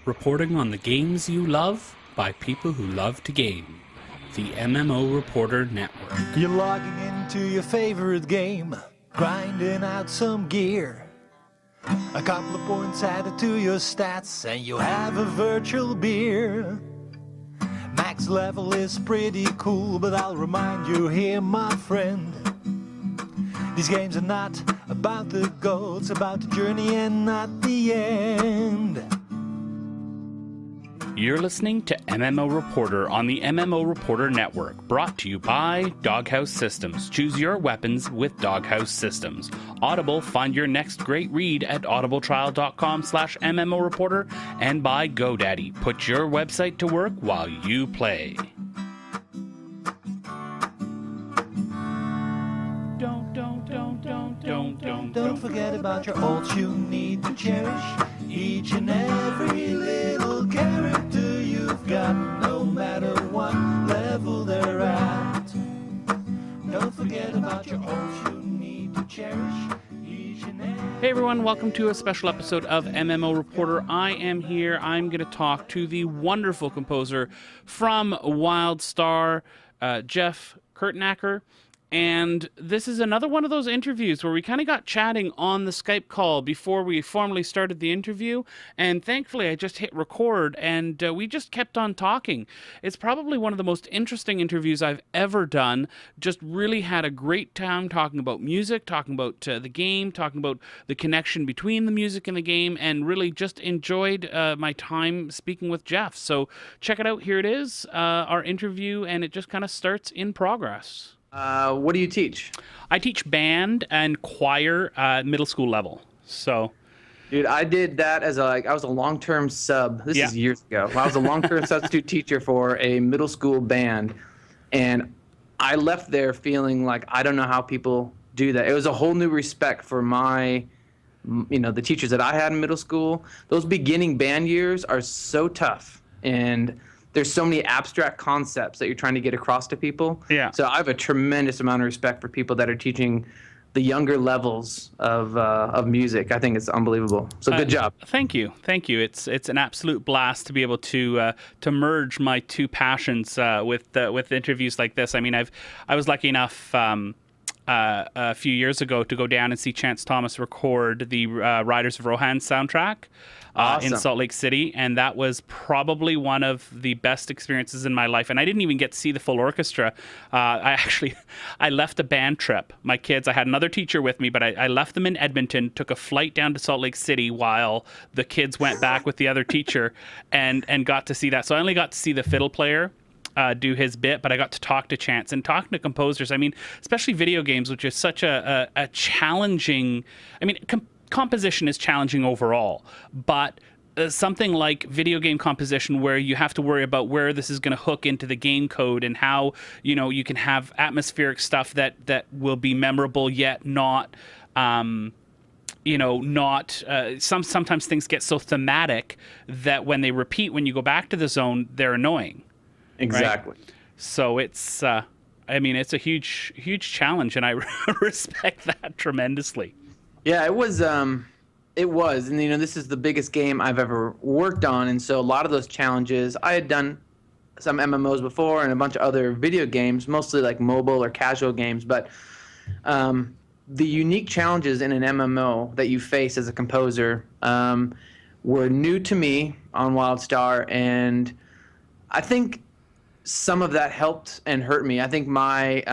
reporting on the games you love by people who love to game. The MMO Reporter Network. You're logging into your favorite game, grinding out some gear. A couple of points added to your stats, and you have a virtual beer. Max level is pretty cool, but I'll remind you here, my friend. These games are not about the goal, it's about the journey and not the end. You're listening to MMO Reporter on the MMO Reporter Network, brought to you by Doghouse Systems. Choose your weapons with Doghouse Systems. Audible, find your next great read at audibletrial.com/MMO Reporter, and by GoDaddy. Put your website to work while you play. Don't forget about your ults you need to cherish. Each and every little character you've got, no matter what level they're at. Don't forget about your ults you need to cherish. Hey everyone, welcome to a special episode of MMO Reporter. I am here. I'm going to talk to the wonderful composer from Wildstar, Jeff Kurtenacker. And this is another one of those interviews where we kind of got chatting on the Skype call before we formally started the interview. And thankfully, I just hit record and we just kept on talking. It's probably one of the most interesting interviews I've ever done. Just really had a great time talking about music, talking about the game, talking about the connection between the music and the game, and really just enjoyed my time speaking with Jeff. So check it out. Here it is, our interview, and it just kind of starts in progress. What do you teach? I teach band and choir middle school level. So, dude, I did that as I was a long-term sub. This is years ago. I was a long-term substitute teacher for a middle school band, and I left there feeling like I don't know how people do that. It was a whole new respect for the teachers that I had in middle school. Those beginning band years are so tough, and there's so many abstract concepts that you're trying to get across to people. Yeah. So I have a tremendous amount of respect for people that are teaching the younger levels of music. I think it's unbelievable. So good job. Thank you. It's an absolute blast to be able to merge my two passions with interviews like this. I mean, I was lucky enough a few years ago to go down and see Chance Thomas record the Riders of Rohan soundtrack. Awesome. In Salt Lake City, and that was probably one of the best experiences in my life. And I didn't even get to see the full orchestra. I left a band trip. My kids, I had another teacher with me, but I left them in Edmonton, took a flight down to Salt Lake City while the kids went back with the other teacher and got to see that. So I only got to see the fiddle player do his bit, but I got to talk to Chance and talking to composers. I mean, especially video games, which is such a challenging, composition is challenging overall, but something like video game composition where you have to worry about where this is going to hook into the game code and how, you can have atmospheric stuff that will be memorable yet not, sometimes things get so thematic that when they repeat, when you go back to the zone, they're annoying. Exactly. Right? So it's a huge, huge challenge, and I respect that tremendously. Yeah, it was, and this is the biggest game I've ever worked on, and so a lot of those challenges, I had done some MMOs before and a bunch of other video games, mostly like mobile or casual games, but the unique challenges in an MMO that you face as a composer were new to me on Wildstar, and I think some of that helped and hurt me. I think my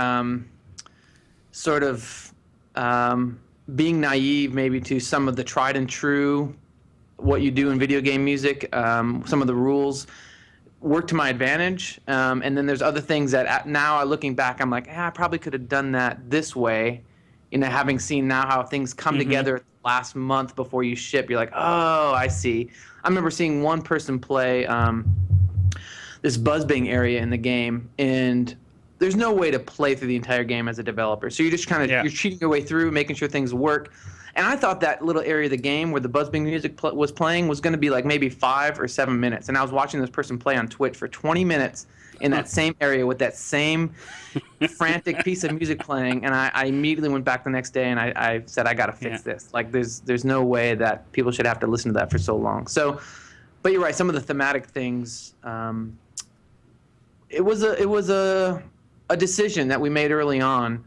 being naive maybe to some of the tried and true, what you do in video game music, some of the rules work to my advantage. And then there's other things that now looking back, I'm like, I probably could have done that this way. Having seen now how things come together last month before you ship, you're like, oh, I see. I remember seeing one person play this buzzbing area in the game, and there's no way to play through the entire game as a developer. So you're just you're cheating your way through, making sure things work. And I thought that little area of the game where the buzzbing music was playing was going to be like maybe 5 or 7 minutes. And I was watching this person play on Twitch for 20 minutes in that same area with that same frantic piece of music playing. And I immediately went back the next day and I said, I got to fix this. Like there's no way that people should have to listen to that for so long. So but you're right. Some of the thematic things. It was a decision that we made early on.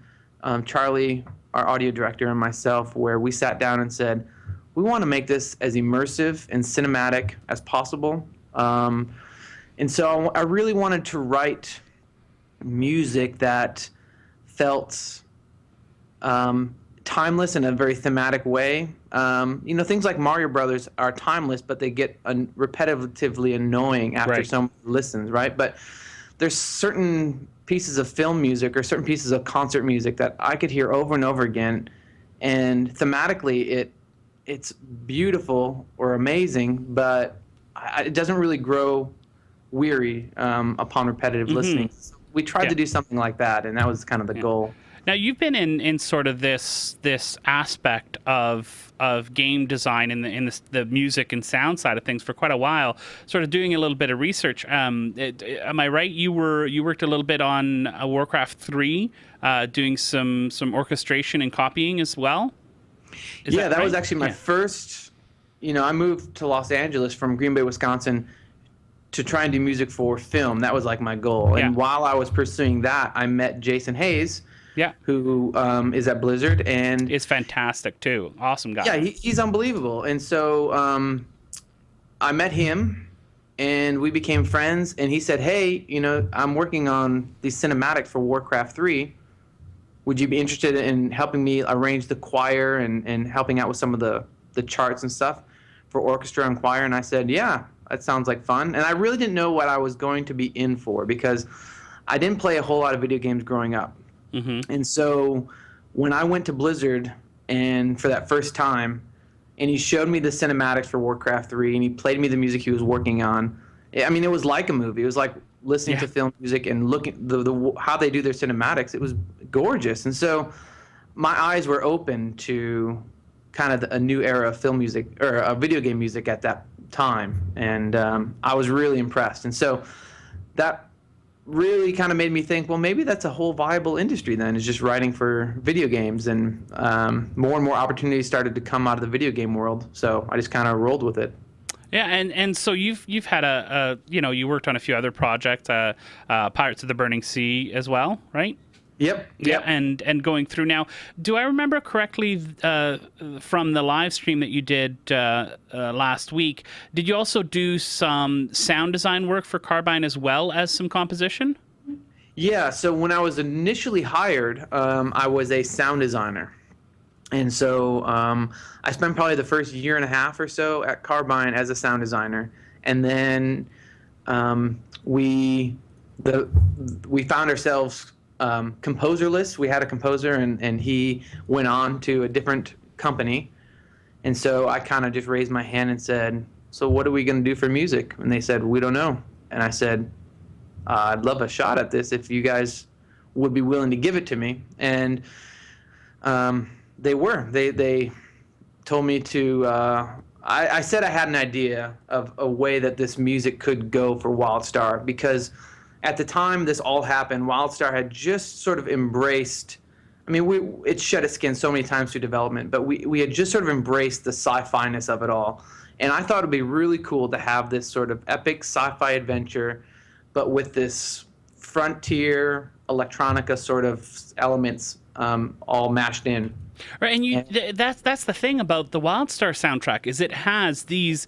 Charlie, our audio director, and myself, where we sat down and said, we want to make this as immersive and cinematic as possible. And so I really wanted to write music that felt timeless in a very thematic way. Things like Mario Brothers are timeless, but they get repetitively annoying after someone listens, right? But there's certain pieces of film music or certain pieces of concert music that I could hear over and over again, and thematically it's beautiful or amazing, but it doesn't really grow weary upon repetitive listening. So we tried to do something like that, and that was kind of the goal. Now, you've been in sort of this aspect of game design in the music and sound side of things for quite a while, sort of doing a little bit of research. Am I right? You worked a little bit on Warcraft 3, doing some orchestration and copying as well? That was actually my first. I moved to Los Angeles from Green Bay, Wisconsin, to try and do music for film. That was like my goal. And while I was pursuing that, I met Jason Hayes, who is at Blizzard, and is fantastic too. Awesome guy. Yeah, he's unbelievable. And so I met him, and we became friends. And he said, "Hey, I'm working on these cinematics for Warcraft 3. Would you be interested in helping me arrange the choir and helping out with some of the charts and stuff for orchestra and choir?" And I said, "Yeah, that sounds like fun." And I really didn't know what I was going to be in for, because I didn't play a whole lot of video games growing up. And so when I went to Blizzard and for that first time, and he showed me the cinematics for Warcraft 3, and he played me the music he was working on, I mean, it was like a movie. It was like listening to film music and looking the how they do their cinematics. It was gorgeous. And so my eyes were open to kind of a new era of film music, or video game music at that time. And I was really impressed. And so that really kind of made me think, well, maybe that's a whole viable industry then, is just writing for video games. And more and more opportunities started to come out of the video game world. So I just kind of rolled with it. Yeah, and so you've had you worked on a few other projects, Pirates of the Burning Sea as well, right? Yep. Yeah, and going through now, do I remember correctly from the live stream that you did last week? Did you also do some sound design work for Carbine as well as some composition? Yeah. So when I was initially hired, I was a sound designer, and so I spent probably the first year and a half or so at Carbine as a sound designer, and then we found ourselves composerless. We had a composer, and he went on to a different company. And so I kind of just raised my hand and said, "So what are we going to do for music?" And they said, "We don't know." And I said, "I'd love a shot at this if you guys would be willing to give it to me." And they were. They told me to. I said I had an idea of a way that this music could go for Wildstar, because at the time this all happened, Wildstar had just sort of embraced, I mean, it shed its skin so many times through development, but we had just sort of embraced the sci-fi-ness of it all. And I thought it would be really cool to have this sort of epic sci-fi adventure, but with this frontier electronica sort of elements all mashed in. Right, and that's the thing about the Wildstar soundtrack, is it has these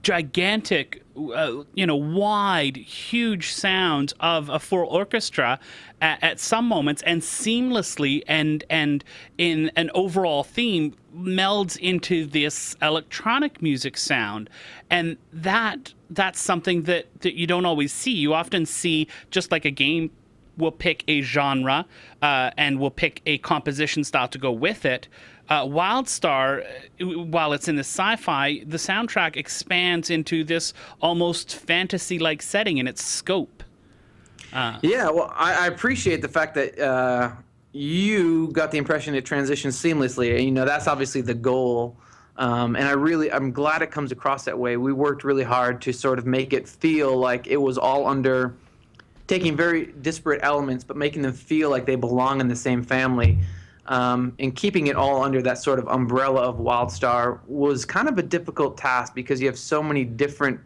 gigantic, wide, huge sounds of a full orchestra at some moments, and seamlessly and in an overall theme melds into this electronic music sound. And that's something that you don't always see. You often see, just like a game will pick a genre and will pick a composition style to go with it. Wildstar, while it's in the sci-fi, the soundtrack expands into this almost fantasy-like setting in its scope. Yeah, well, I appreciate the fact that you got the impression it transitions seamlessly. And, that's obviously the goal. And I'm glad it comes across that way. We worked really hard to sort of make it feel like it was all under, taking very disparate elements, but making them feel like they belong in the same family. and keeping it all under that sort of umbrella of Wildstar was kind of a difficult task because you have so many different.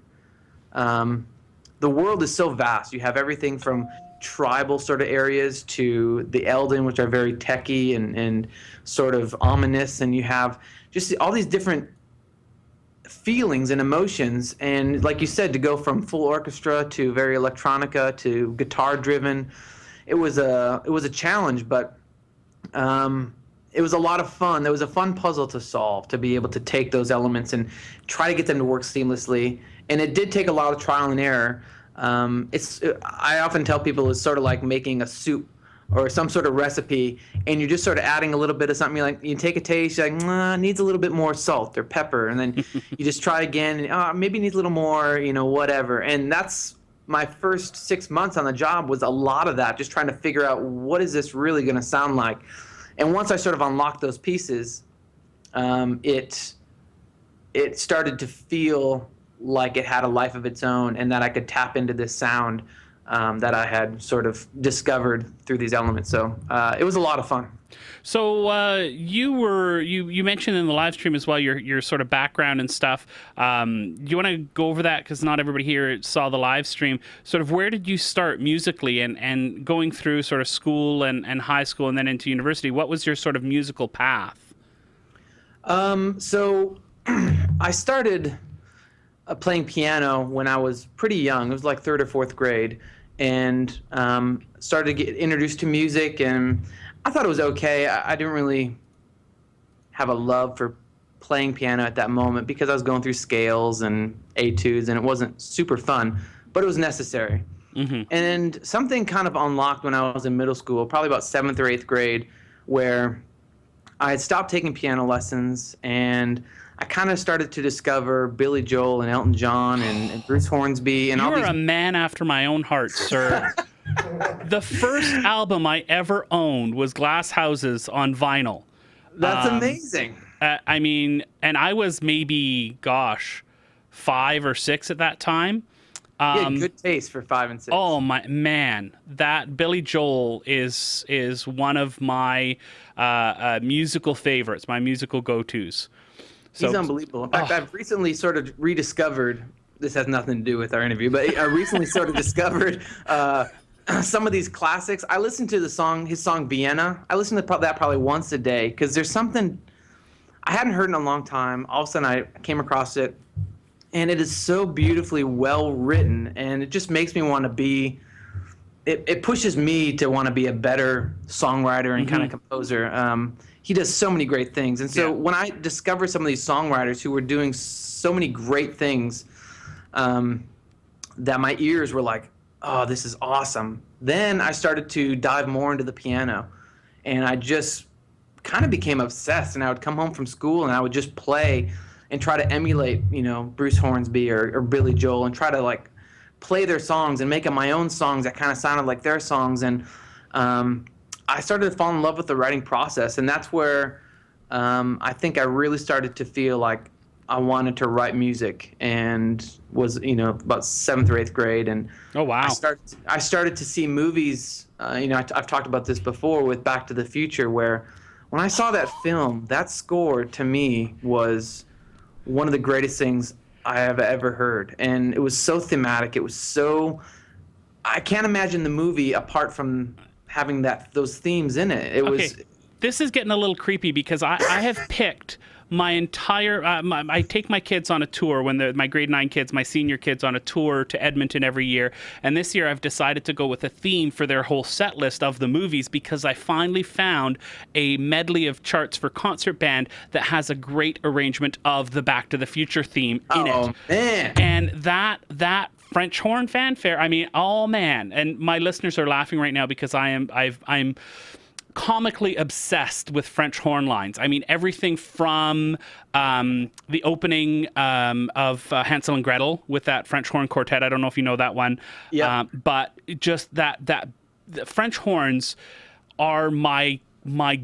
The world is so vast. You have everything from tribal sort of areas to the Elden, which are very techy and sort of ominous, and you have just all these different feelings and emotions. And like you said, to go from full orchestra to very electronica to guitar driven, it was a challenge, but it was a lot of fun. There was a fun puzzle to solve, to be able to take those elements and try to get them to work seamlessly. And it did take a lot of trial and error. I often tell people it's sort of like making a soup or some sort of recipe, and you're just sort of adding a little bit of something. You take a taste, you're like, nah, needs a little bit more salt or pepper, and then you just try again, and maybe it needs a little more, whatever. And that's my first 6 months on the job, was a lot of that, just trying to figure out what is this really going to sound like. And once I sort of unlocked those pieces, it started to feel like it had a life of its own, and that I could tap into this sound that I had sort of discovered through these elements. So it was a lot of fun. So you mentioned in the live stream as well your sort of background and stuff. Do you want to go over that, because not everybody here saw the live stream? Sort of where did you start musically, and going through sort of school and high school and then into university? What was your sort of musical path? So I started playing piano when I was pretty young. It was like 3rd or 4th grade, and started to get introduced to music, and I thought it was okay. I didn't really have a love for playing piano at that moment because I was going through scales and etudes, and it wasn't super fun, but it was necessary. Mm-hmm. And something kind of unlocked when I was in middle school, probably about 7th or 8th grade, where I had stopped taking piano lessons, and I kind of started to discover Billy Joel and Elton John and Bruce Hornsby and all these. You're a man after my own heart, sir. The first album I ever owned was Glass Houses on vinyl. That's amazing. I mean, and I was maybe, 5 or 6 at that time. Yeah, good taste for 5 and 6. Oh my man, that Billy Joel is one of my musical favorites, my musical go-tos. So, he's unbelievable. In fact, I've recently sort of rediscovered, this has nothing to do with our interview, but I recently sort of discovered some of these classics. I listened to his song Vienna. I listened to that probably once a day, because there's something I hadn't heard in a long time. All of a sudden I came across it, and it is so beautifully well written, and it just makes me want to be, it pushes me to want to be a better songwriter and kind of composer. He does so many great things. And so when I discovered some of these songwriters who were doing so many great things, that my ears were like, oh, this is awesome. Then I started to dive more into the piano, and I just kind of became obsessed. And I would come home from school, and I would just play and try to emulate, Bruce Hornsby or Billy Joel, and try to like play their songs and make up my own songs that kind of sounded like their songs. And I started to fall in love with the writing process, and that's where I think I really started to feel like I wanted to write music, and was about 7th or 8th grade. And oh wow, I started to see movies. I've talked about this before with Back to the Future, where when I saw that film, that score to me was one of the greatest things I have ever heard, and it was so thematic. It was so, I can't imagine the movie apart from having those themes in it. It was. This is getting a little creepy, because I have picked my entire. I take my kids on a tour when my grade 9 kids, my senior kids, on a tour to Edmonton every year. And this year I've decided to go with a theme for their whole set list of the movies, because I finally found a medley of charts for concert band that has a great arrangement of the Back to the Future theme in it. Oh man! And that French horn fanfare. I mean, oh man! And my listeners are laughing right now, because I'm comically obsessed with French horn lines. I mean, everything from the opening of Hansel and Gretel with that French horn quartet. I don't know if you know that one. Yeah. But just that the French horns are my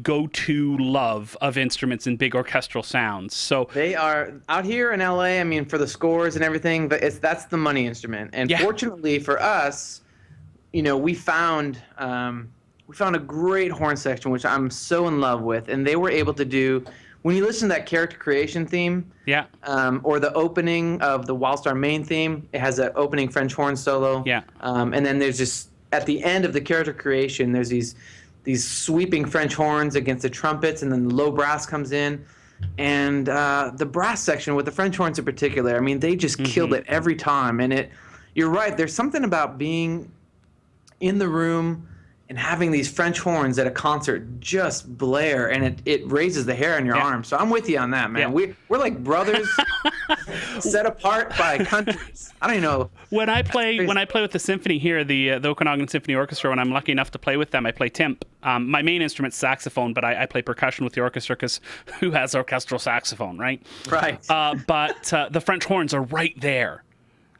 go-to love of instruments and big orchestral sounds. So they are out here in LA. I mean, for the scores and everything, but that's the money instrument. And fortunately for us, we found we found a great horn section, which I'm so in love with. And they were able to do, when you listen to that character creation theme, Yeah. Or the opening of the Wildstar main theme, it has an opening French horn solo. Yeah. And then there's just, at the end of the character creation, there's these sweeping French horns against the trumpets, and then the low brass comes in. And the brass section with the French horns in particular, I mean, they just killed it every time. And you're right, there's something about being in the room and having these French horns at a concert just blare, and it raises the hair on your arm. So I'm with you on that, man. Yeah. We're like brothers set apart by countries. I don't even know. When I play with the symphony here, the Okanagan Symphony Orchestra, when I'm lucky enough to play with them, I play timp. My main instrument's saxophone, but I play percussion with the orchestra because who has orchestral saxophone, right? Right. But the French horns are right there,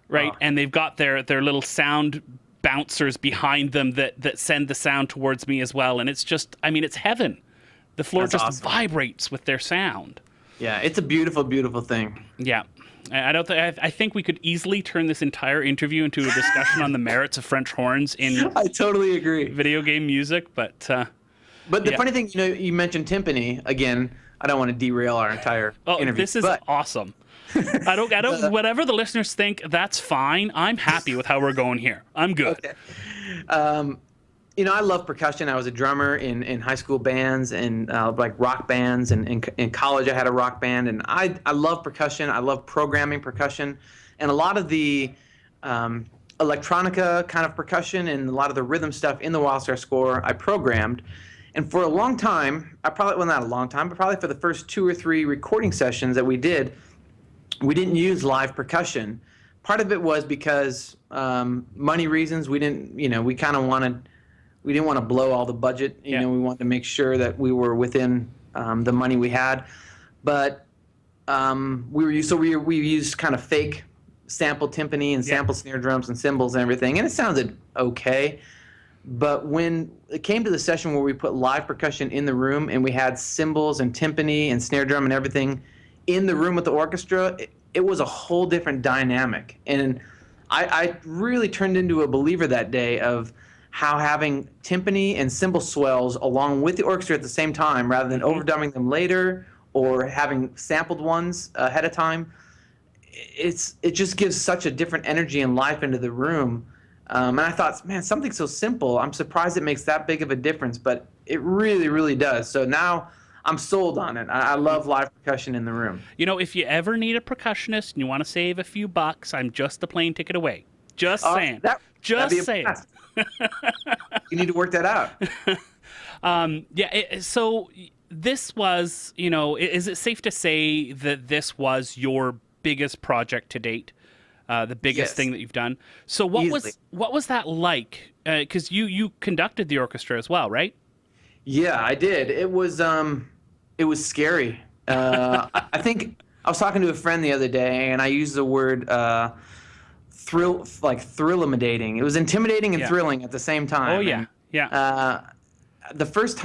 right? Oh. And they've got their little sound bouncers behind them that send the sound towards me as well. And it's just, I mean, it's heaven. The floor That's just awesome. Vibrates with their sound. Yeah, it's a beautiful, beautiful thing. Yeah. I think we could easily turn this entire interview into a discussion on the merits of French horns in I totally agree. video game music, but the funny thing, you mentioned timpani again. I don't want to derail our entire interview. This is awesome. I don't. Whatever the listeners think, that's fine. I'm happy with how we're going here. I'm good. Okay. I love percussion. I was a drummer in high school bands and like rock bands, and in college I had a rock band, and I love percussion. I love programming percussion, and a lot of the electronica kind of percussion and a lot of the rhythm stuff in the Wildstar score I programmed. And for a long time, not a long time, but probably for the first 2 or 3 recording sessions that we didn't use live percussion. Part of it was because money reasons. We didn't want to blow all the budget. We wanted to make sure that we were within the money we had. But we used kind of fake sample timpani and sample snare drums and cymbals and everything, and it sounded okay. But when it came to the session where we put live percussion in the room and we had cymbals and timpani and snare drum and everything in the room with the orchestra, it was a whole different dynamic. And I really turned into a believer that day of how having timpani and cymbal swells along with the orchestra at the same time, rather than overdubbing them later or having sampled ones ahead of time, it just gives such a different energy and life into the room. And I thought, man, something so simple, I'm surprised it makes that big of a difference, but it really, really does. So now I'm sold on it. I love live percussion in the room. If you ever need a percussionist and you want to save a few bucks, I'm just a plane ticket away. Just saying. Just saying. You need to work that out. So this was, is it safe to say that this was your biggest project to date? The biggest thing that you've done. So what was that like? Because you conducted the orchestra as well, right? Yeah, I did. It was scary. I think I was talking to a friend the other day, and I used the word thrill-intimidating. It was intimidating and thrilling at the same time. Oh yeah, The first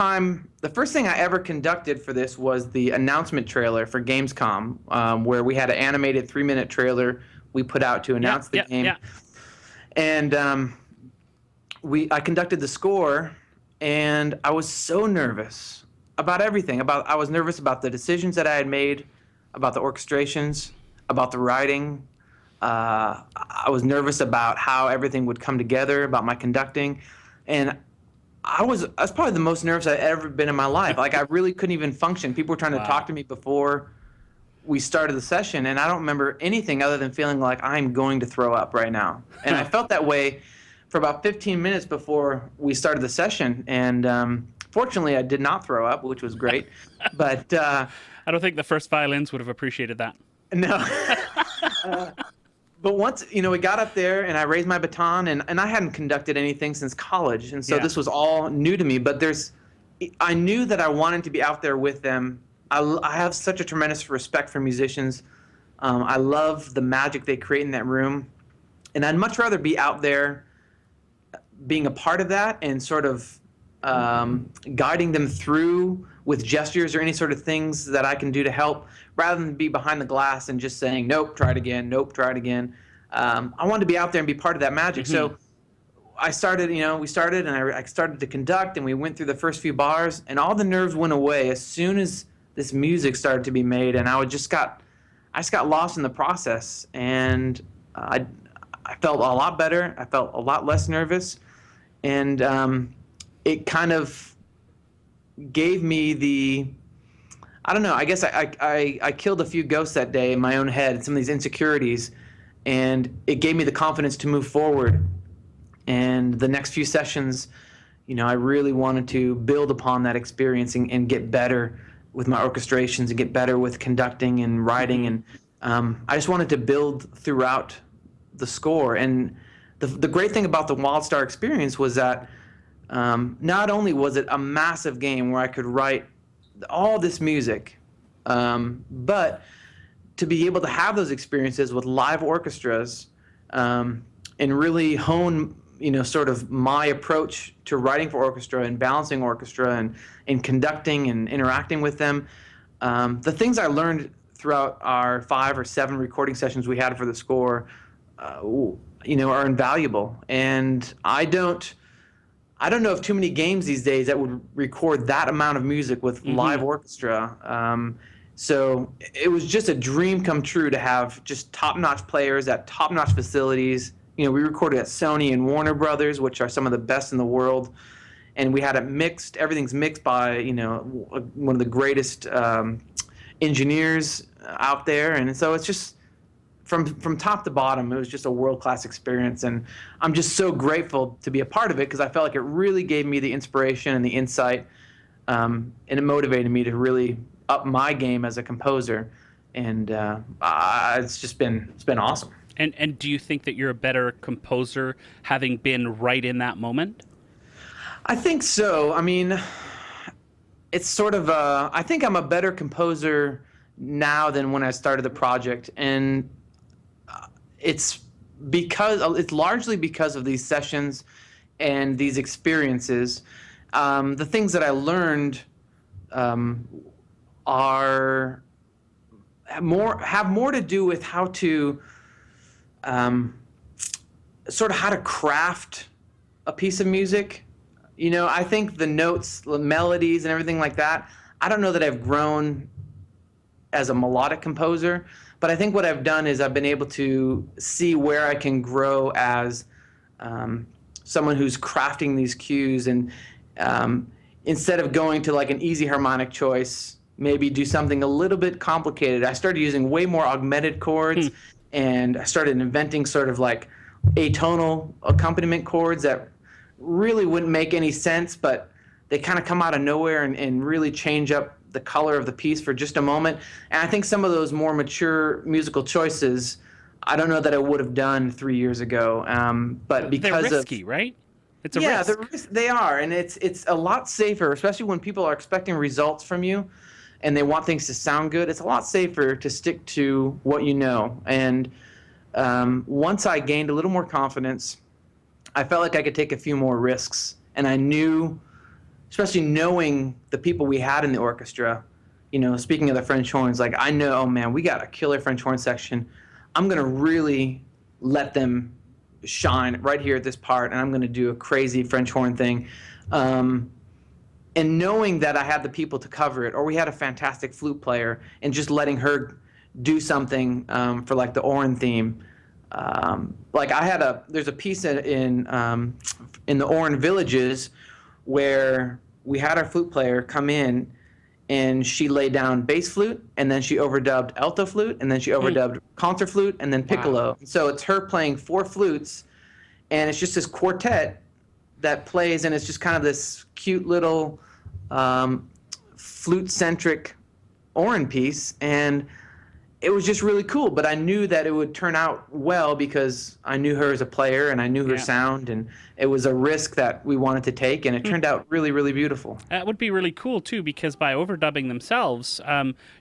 thing I ever conducted for this was the announcement trailer for Gamescom, where we had an animated 3-minute trailer we put out to announce the game. Yeah. And I conducted the score, and I was so nervous about everything. I was nervous about the decisions that I had made, about the orchestrations, about the writing. I was nervous about how everything would come together, about my conducting, and I was probably the most nervous I've ever been in my life. Like, I really couldn't even function. People were trying to talk to me before we started the session, and I don't remember anything other than feeling like I'm going to throw up right now. And I felt that way for about 15 minutes before we started the session, and fortunately I did not throw up, which was great. But I don't think the first violins would have appreciated that. No. But once, we got up there and I raised my baton, and I hadn't conducted anything since college, and so this was all new to me. But I knew that I wanted to be out there with them. I have such a tremendous respect for musicians. I love the magic they create in that room, and I'd much rather be out there being a part of that and sort of guiding them through with gestures or any sort of things that I can do to help, rather than be behind the glass and just saying, nope, try it again, nope, try it again. I wanted to be out there and be part of that magic. So I started, we started, and I started to conduct, and we went through the first few bars, and all the nerves went away as soon as this music started to be made, and I just got lost in the process, and I felt a lot better. I felt a lot less nervous, and it kind of gave me I don't know, I guess I killed a few ghosts that day in my own head, some of these insecurities, and it gave me the confidence to move forward. And the next few sessions, I really wanted to build upon that experience and get better with my orchestrations and get better with conducting and writing. And I just wanted to build throughout the score. And the great thing about the Wildstar experience was that not only was it a massive game where I could write all this music, but to be able to have those experiences with live orchestras and really hone, sort of my approach to writing for orchestra and balancing orchestra and conducting and interacting with them. The things I learned throughout our 5 or 7 recording sessions we had for the score, are invaluable. And I don't know of too many games these days that would record that amount of music with live orchestra. So it was just a dream come true to have just top-notch players at top-notch facilities. We recorded at Sony and Warner Brothers, which are some of the best in the world. And we had it mixed. Everything's mixed by, one of the greatest engineers out there. And so it's just, from top to bottom, it was just a world-class experience, and I'm just so grateful to be a part of it because I felt like it really gave me the inspiration and the insight, and it motivated me to really up my game as a composer, and it's been awesome. And do you think that you're a better composer having been right in that moment? I think so. I mean, it's sort of I think I'm a better composer now than when I started the project, and it's largely because of these sessions and these experiences. The things that I learned have more to do with how to sort of how to craft a piece of music. I think the notes, the melodies, and everything like that, I don't know that I've grown as a melodic composer, but I think what I've done is I've been able to see where I can grow as someone who's crafting these cues, and instead of going to like an easy harmonic choice, maybe do something a little bit complicated. I started using way more augmented chords, and I started inventing sort of like atonal accompaniment chords that really wouldn't make any sense, but they kind of come out of nowhere and really change up the color of the piece for just a moment. And I think some of those more mature musical choices, I don't know that I would have done 3 years ago. But because they're risky, right? It's a risk. They are, and it's a lot safer, especially when people are expecting results from you and they want things to sound good. It's a lot safer to stick to what you know. And once I gained a little more confidence, I felt like I could take a few more risks. And I knew, especially knowing the people we had in the orchestra, speaking of the French horns, like I know, oh man, we got a killer French horn section. I'm going to really let them shine right here at this part, and I'm going to do a crazy French horn thing. And knowing that I had the people to cover it, or we had a fantastic flute player, and just letting her do something for like the Orin theme. Like there's a piece in the Orin Villages where we had our flute player come in, and she laid down bass flute, and then she overdubbed alto flute, and then she overdubbed concert flute, and then piccolo. Wow. So it's her playing 4 flutes, and it's just this quartet that plays, and it's just kind of this cute little flute-centric Orin piece, and it was just really cool. But I knew that it would turn out well because I knew her as a player, and I knew her sound, and it was a risk that we wanted to take, and it turned out really, really beautiful. That would be really cool, too, because by overdubbing themselves,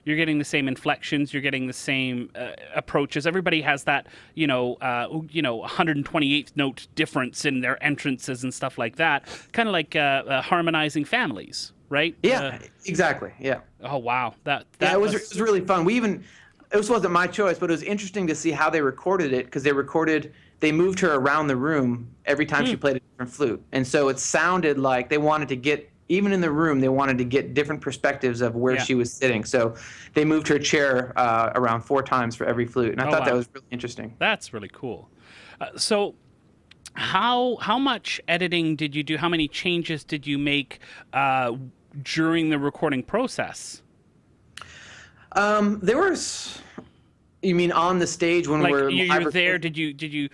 you're getting the same inflections, you're getting the same approaches. Everybody has that, 128th note difference in their entrances and stuff like that, kind of like harmonizing families, right? Yeah, exactly, yeah. Oh, wow. It was really fun. It wasn't my choice, but it was interesting to see how they recorded it, because they recorded they moved her around the room every time she played a different flute. And so it sounded like they wanted to get, even in the room, they wanted to get different perspectives of where she was sitting. So they moved her chair around 4 times for every flute. And I thought that was really interesting. That's really cool. So how much editing did you do? How many changes did you make during the recording process? There was... You mean on the stage when we're you're there? Did you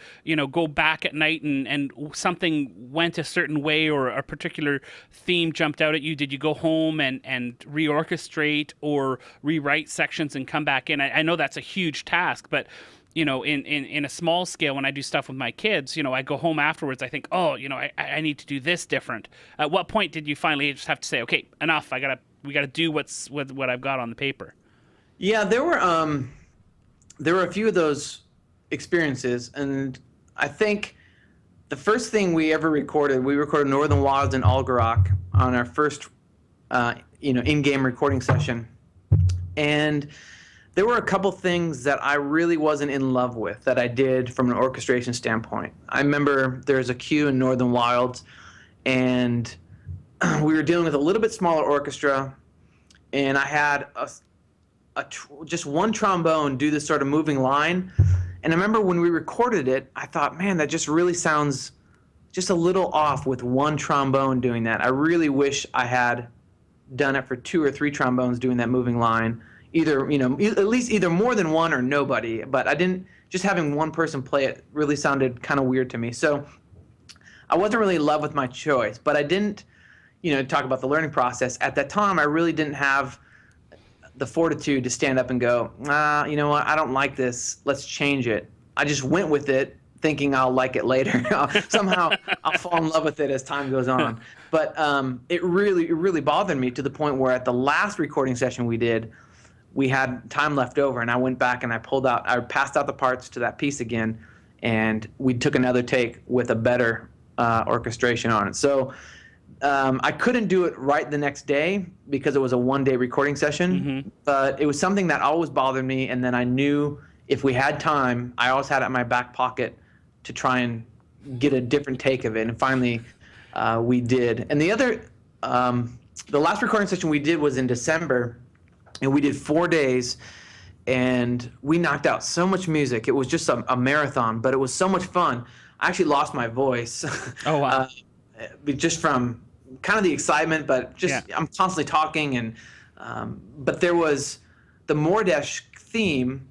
go back at night and something went a certain way or a particular theme jumped out at you? Did you go home and reorchestrate or rewrite sections and come back in? I know that's a huge task, but in a small scale, when I do stuff with my kids, I go home afterwards. I think, I need to do this different. At what point did you finally just have to say, okay, enough? We gotta do what I've got on the paper? Yeah, there were a few of those experiences, and I think the first thing we recorded Northern Wilds in Algarock on our first, in-game recording session. And there were a couple things that I really wasn't in love with that I did from an orchestration standpoint. I remember there's a cue in Northern Wilds, and we were dealing with a little bit smaller orchestra, and I had just one trombone do this sort of moving line. And I remember when we recorded it, I thought, man, that just really sounds just a little off with one trombone doing that. I really wish I had done it for 2 or 3 trombones doing that moving line. Either, at least either more than one or nobody. But just having one person play it really sounded kind of weird to me. So I wasn't really in love with my choice, but I didn't, talk about the learning process. At that time, I really didn't have the fortitude to stand up and go, you know what, I don't like this, let's change it. I just went with it thinking I'll like it later. Somehow I'll fall in love with it as time goes on. But it really bothered me to the point where at the last recording session we did, we had time left over, and I went back and I passed out the parts to that piece again, and we took another take with a better orchestration on it. So I couldn't do it right the next day because it was a 1-day recording session, but it was something that always bothered me, and then I knew if we had time, I always had it in my back pocket to try and get a different take of it, and finally we did. And the last recording session we did was in December, and we did 4 days, and we knocked out so much music. It was just a marathon, but it was so much fun. I actually lost my voice. Oh, wow. Just from kind of the excitement, but I'm constantly talking. And but there was the Mordesh theme.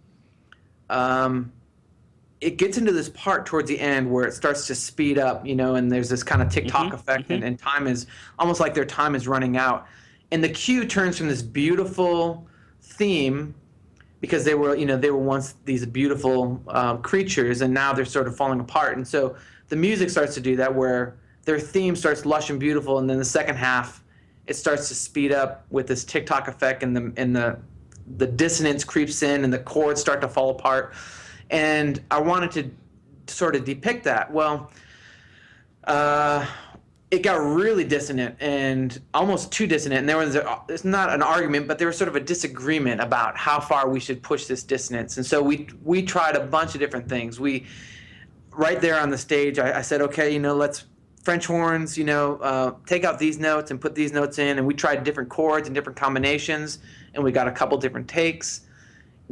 It gets into this part towards the end where it starts to speed up, and there's this kind of tick-tock effect, and time is almost like their time is running out. And the cue turns from this beautiful theme, because they were once these beautiful creatures, and now they're sort of falling apart. And so the music starts to do that, where their theme starts lush and beautiful, and then the second half, it starts to speed up with this tick-tock effect, and the dissonance creeps in, and the chords start to fall apart. And I wanted to sort of depict that. Well, it got really dissonant, and almost too dissonant. And it's not an argument, but there was sort of a disagreement about how far we should push this dissonance. And so we tried a bunch of different things. Right there on the stage, I said, okay, let's French horns, take out these notes and put these notes in. And we tried different chords and different combinations, and we got a couple different takes.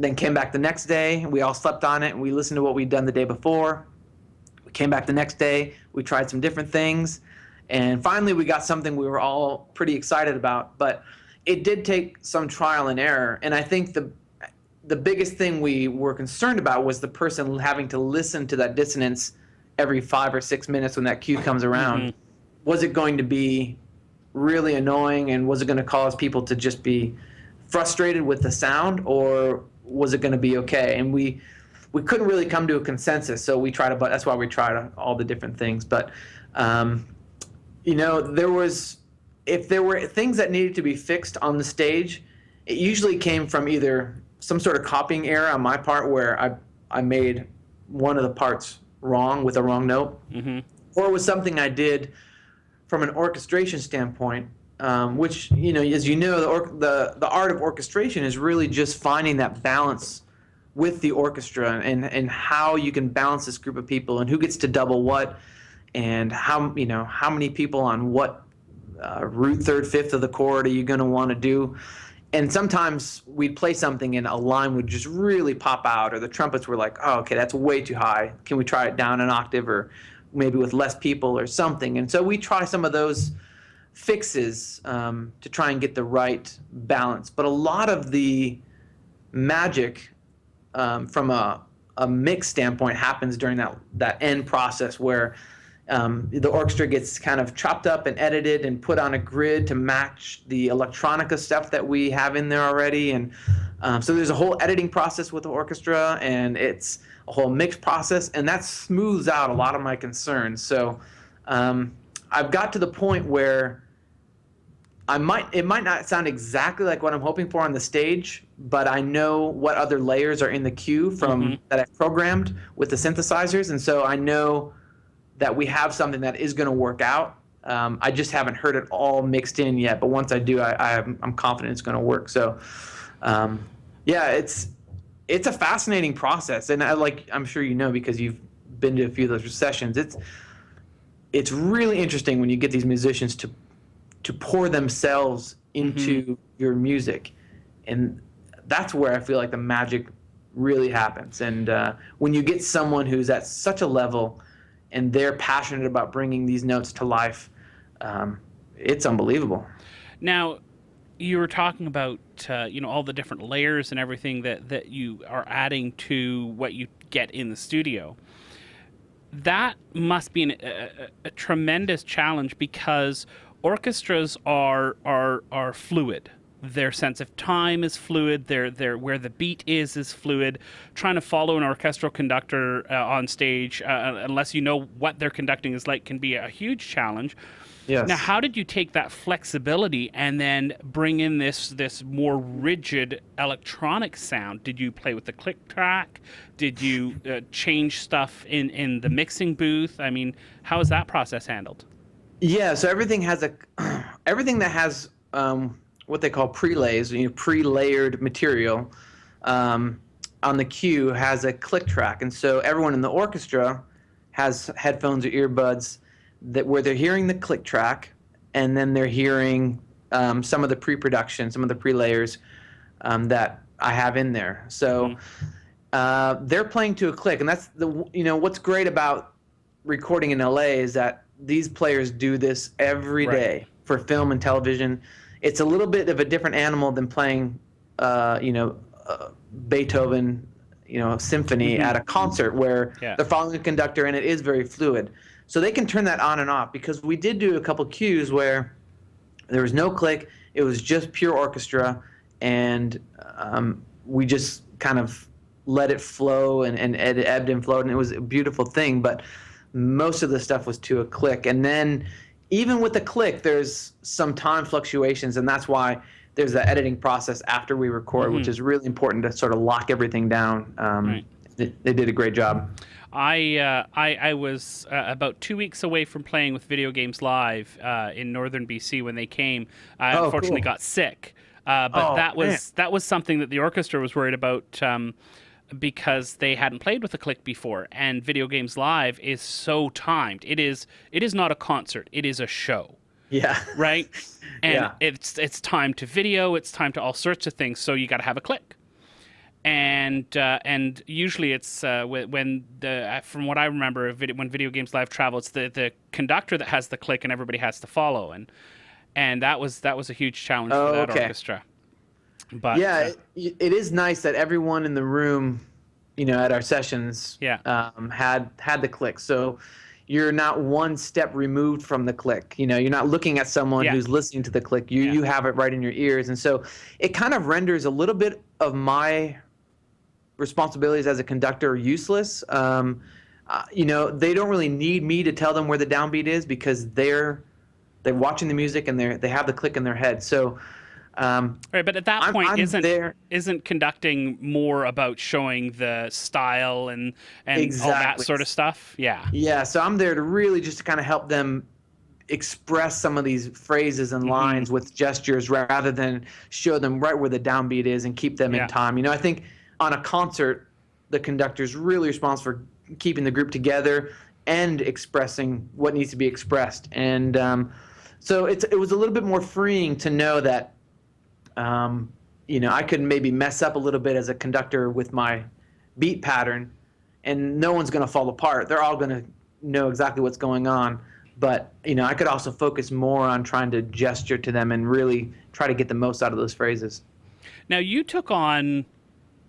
Then came back the next day, we all slept on it, and we listened to what we'd done the day before. We came back the next day, we tried some different things, and finally we got something we were all pretty excited about. But it did take some trial and error, and I think the biggest thing we were concerned about was the person having to listen to that dissonance every 5 or 6 minutes when that cue comes around. Was it going to be really annoying, and was it going to cause people to just be frustrated with the sound, or was it going to be okay? And we couldn't really come to a consensus, so that's why we tried all the different things. But if there were things that needed to be fixed on the stage, it usually came from either some sort of copying error on my part, where I made one of the parts wrong with a wrong note, or it was something I did from an orchestration standpoint, which, as the art of orchestration is really just finding that balance with the orchestra and how you can balance this group of people and who gets to double what and how many people on what root third fifth of the chord are you going to want to do. And sometimes we'd play something and a line would just really pop out, or the trumpets were like, oh, okay, that's way too high. Can we try it down an octave, or maybe with less people or something? And so we try some of those fixes to try and get the right balance. But a lot of the magic from a mix standpoint happens during that end process where the orchestra gets kind of chopped up and edited and put on a grid to match the electronica stuff that we have in there already. And so there's a whole editing process with the orchestra, and it's a whole mix process, and that smooths out a lot of my concerns. So I've got to the point where it might not sound exactly like what I'm hoping for on the stage, but I know what other layers are in the queue that I've programmed with the synthesizers, and so I know that we have something that is going to work out. I just haven't heard it all mixed in yet, but once I do, I'm confident it's going to work. So, yeah, it's a fascinating process, and I'm sure you know because you've been to a few of those sessions. It's really interesting when you get these musicians to pour themselves into your music, and that's where I feel like the magic really happens. And when you get someone who's at such a level and they're passionate about bringing these notes to life, it's unbelievable. Now, you were talking about all the different layers and everything that you are adding to what you get in the studio. That must be a tremendous challenge because orchestras are fluid. Their sense of time is fluid. Their where the beat is fluid. Trying to follow an orchestral conductor on stage, unless you know what their conducting is like, can be a huge challenge. Yes. Now, how did you take that flexibility and then bring in this more rigid electronic sound? Did you play with the click track? Did you change stuff in the mixing booth? I mean, how is that process handled? Yeah, so everything that has what they call prelays, pre-layered material on the cue has a click track, and so everyone in the orchestra has headphones or earbuds where they're hearing the click track, and then they're hearing some of the pre-production, some of the pre-layers that I have in there. So they're playing to a click, and that's what's great about recording in LA is that these players do this every day for film and television. It's a little bit of a different animal than playing, Beethoven, symphony at a concert where they're following a conductor and it is very fluid. So they can turn that on and off, because we did do a couple cues where there was no click, it was just pure orchestra, and we just kind of let it flow and it ebbed and flowed, and it was a beautiful thing. But most of the stuff was to a click, and then even with the click, there's some time fluctuations, and that's why there's the editing process after we record, which is really important to sort of lock everything down. They did a great job. I was about 2 weeks away from playing with Video Games Live in northern BC when they came. I unfortunately got sick, but that was something that the orchestra was worried about. Because they hadn't played with a click before, and Video Games Live is so timed. It is not a concert, it is a show. Yeah. Right? And it's timed to video, it's timed to all sorts of things, so you got to have a click. And usually it's when from what I remember, when Video Games Live travel, it's the conductor that has the click and everybody has to follow, and that was a huge challenge for that orchestra. But yeah, it is nice that everyone in the room, at our sessions, had the click. So you're not one step removed from the click. You're not looking at someone who's listening to the click. You have it right in your ears, and so it kind of renders a little bit of my responsibilities as a conductor useless. They don't really need me to tell them where the downbeat is, because they're watching the music and they have the click in their head. So. Right, but at that point, isn't conducting more about showing the style and all that sort of stuff? Yeah. Yeah, so I'm there to really just to kind of help them express some of these phrases and lines with gestures rather than show them right where the downbeat is and keep them in time. I think on a concert, the conductor's really responsible for keeping the group together and expressing what needs to be expressed. And so it was a little bit more freeing to know that, I could maybe mess up a little bit as a conductor with my beat pattern, and no one's going to fall apart. They're all going to know exactly what's going on. But, I could also focus more on trying to gesture to them and really try to get the most out of those phrases. Now, you took on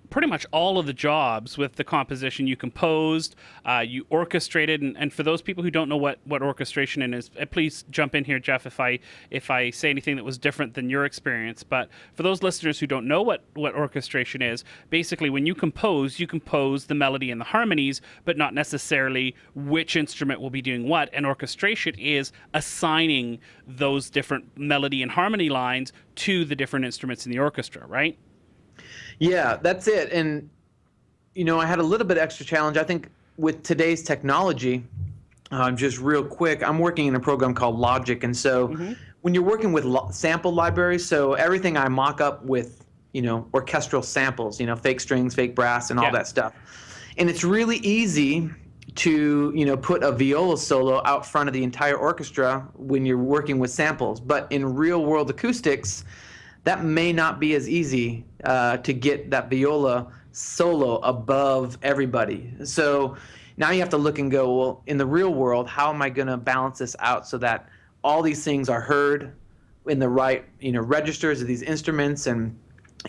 pretty much all of the jobs with the composition. You composed, you orchestrated, and for those people who don't know what orchestration is, please jump in here, Jeff, if I say anything that was different than your experience. But for those listeners who don't know what orchestration is, basically when you compose the melody and the harmonies, but not necessarily which instrument will be doing what. And orchestration is assigning those different melody and harmony lines to the different instruments in the orchestra, right? Yeah, that's it. And, I had a little bit extra challenge. I think with today's technology, just real quick, I'm working in a program called Logic. And so when you're working with sample libraries, so everything I mock up with, orchestral samples, fake strings, fake brass, and all that stuff. And it's really easy to, put a viola solo out front of the entire orchestra when you're working with samples. But in real world acoustics, that may not be as easy to get that viola solo above everybody. So now you have to look and go, well, in the real world, how am I going to balance this out so that all these things are heard in the right, registers of these instruments? And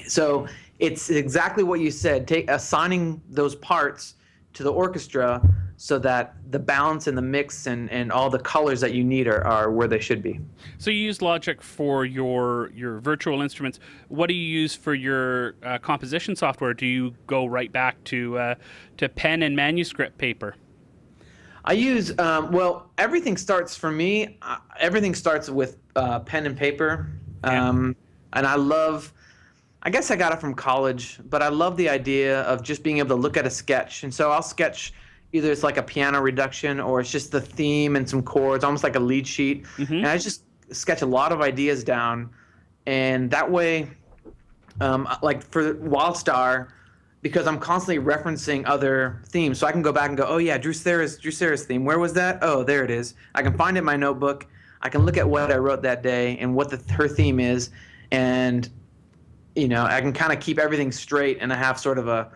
so it's exactly what you said, assigning those parts to the orchestra so that the balance and the mix and all the colors that you need are where they should be. So you use Logic for your virtual instruments. What do you use for your composition software? Do you go right back to pen and manuscript paper? I use, everything starts for me, everything starts with pen and paper. And I guess I got it from college, but I love the idea of just being able to look at a sketch. And so I'll sketch, either it's like a piano reduction or it's just the theme and some chords, almost like a lead sheet. And I just sketch a lot of ideas down. And that way, like for Wildstar, because I'm constantly referencing other themes, so I can go back and go, oh yeah, Drew Serra's theme. Where was that? Oh, there it is. I can find it in my notebook. I can look at what I wrote that day and what her theme is. And I can kind of keep everything straight, and I have sort of a,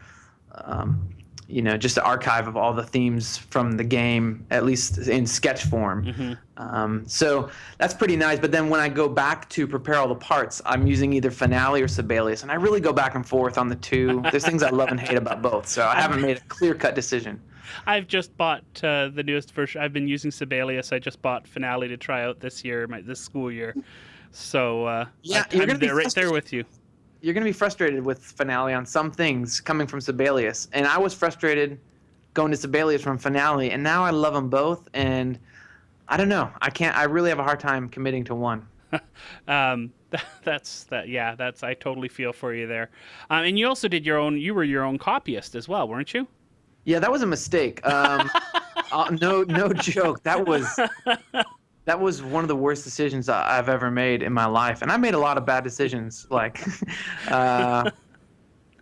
just an archive of all the themes from the game, at least in sketch form. So that's pretty nice. But then when I go back to prepare all the parts, I'm using either Finale or Sibelius, and I really go back and forth on the two. There's things I love and hate about both, so I haven't made a clear-cut decision. I've just bought the newest version. I've been using Sibelius. I just bought Finale to try out this school year. So I'm right there with you. You're going to be frustrated with Finale on some things coming from Sibelius. And I was frustrated going to Sibelius from Finale, and now I love them both. And I don't know. I really have a hard time committing to one. I totally feel for you there. And you also did you were your own copyist as well, weren't you? Yeah, that was a mistake. No joke. That was one of the worst decisions I've ever made in my life. And I made a lot of bad decisions, like, like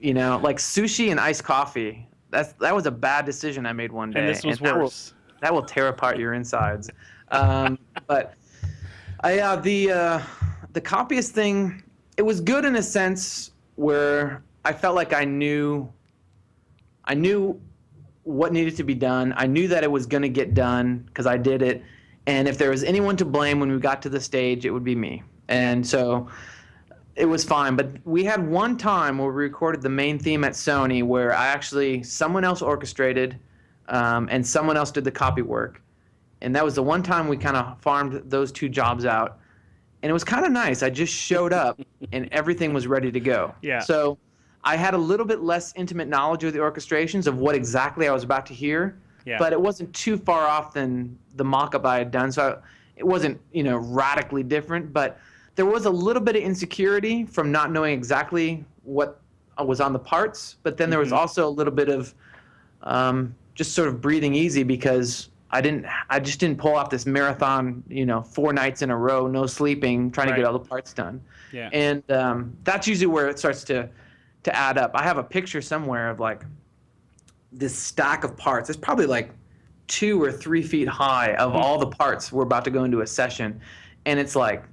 sushi and iced coffee. That was a bad decision I made one day. And this was worse. That will tear apart your insides. But the copyist thing, it was good in a sense where I felt like I knew what needed to be done. I knew that it was going to get done because I did it. And if there was anyone to blame when we got to the stage, it would be me. And so it was fine. But we had one time where we recorded the main theme at Sony where someone else orchestrated and someone else did the copy work. And that was the one time we kind of farmed those two jobs out. And it was kind of nice. I just showed up and everything was ready to go. Yeah. So I had a little bit less intimate knowledge of the orchestrations of what exactly I was about to hear. Yeah. But it wasn't too far off than the mock-up I had done. So it wasn't, radically different. But there was a little bit of insecurity from not knowing exactly what was on the parts. But then there was also a little bit of just sort of breathing easy because I just didn't pull off this marathon, 4 nights in a row, no sleeping, trying to get all the parts done. Yeah. And that's usually where it starts to to add up. I have a picture somewhere of like this stack of parts. It's probably like 2 or 3 feet high of all the parts we're about to go into a session, and it's like,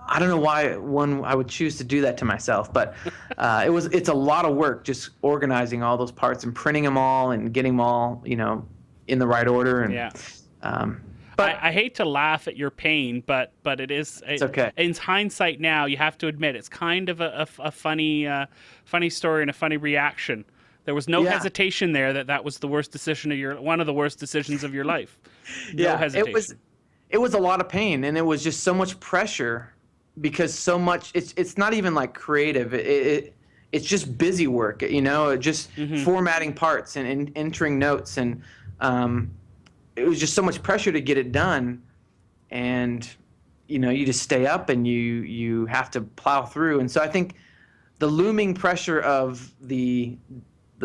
I don't know why I would choose to do that to myself, but it's a lot of work just organizing all those parts and printing them all and getting them all, in the right order. And but I hate to laugh at your pain, but it's okay. In hindsight now, you have to admit it's kind of a funny story and a funny reaction. There was no hesitation there that was the worst decision one of the worst decisions of your life. No hesitation. It was a lot of pain, and it was just so much pressure. Because so much, it's not even like creative. It's just busy work, just formatting parts and entering notes, and it was just so much pressure to get it done, and you just stay up and you have to plow through. And so I think the looming pressure of the